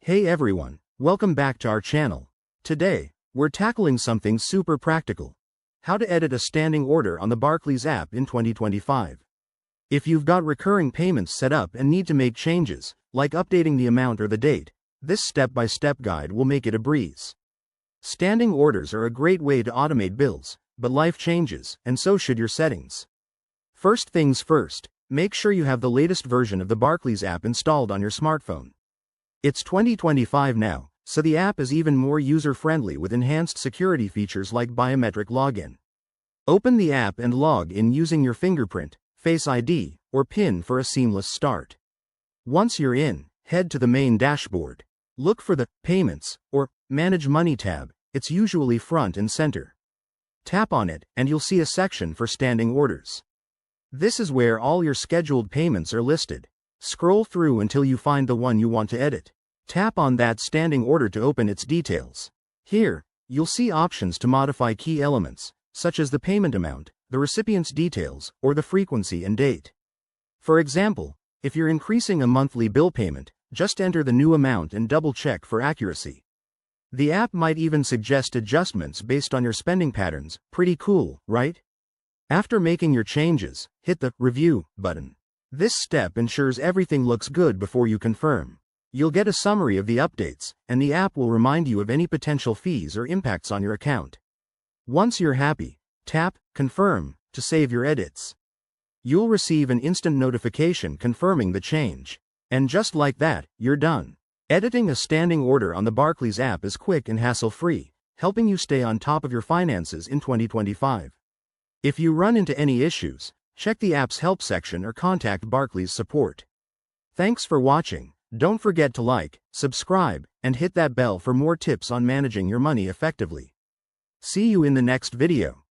Hey everyone, welcome back to our channel. Today, we're tackling something super practical. How to edit a standing order on the Barclays app in 2025. If you've got recurring payments set up and need to make changes, like updating the amount or the date, this step-by-step guide will make it a breeze. Standing orders are a great way to automate bills, but life changes, and so should your settings. First things first, make sure you have the latest version of the Barclays app installed on your smartphone. It's 2025 now, so the app is even more user-friendly with enhanced security features like biometric login. Open the app and log in using your fingerprint, Face ID, or PIN for a seamless start. Once you're in, head to the main dashboard. Look for the Payments or Manage Money tab. It's usually front and center. Tap on it, and you'll see a section for standing orders. This is where all your scheduled payments are listed. Scroll through until you find the one you want to edit. Tap on that standing order to open its details. Here, you'll see options to modify key elements, such as the payment amount, the recipient's details, or the frequency and date. For example, if you're increasing a monthly bill payment, just enter the new amount and double-check for accuracy. The app might even suggest adjustments based on your spending patterns. Pretty cool, right? After making your changes, hit the Review button. This step ensures everything looks good before you confirm. You'll get a summary of the updates, and the app will remind you of any potential fees or impacts on your account. Once you're happy, tap Confirm to save your edits. You'll receive an instant notification confirming the change. And just like that, you're done. Editing a standing order on the Barclays app is quick and hassle-free, helping you stay on top of your finances in 2025. If you run into any issues, check the app's help section or contact Barclays support. Thanks for watching. Don't forget to like, subscribe, and hit that bell for more tips on managing your money effectively. See you in the next video.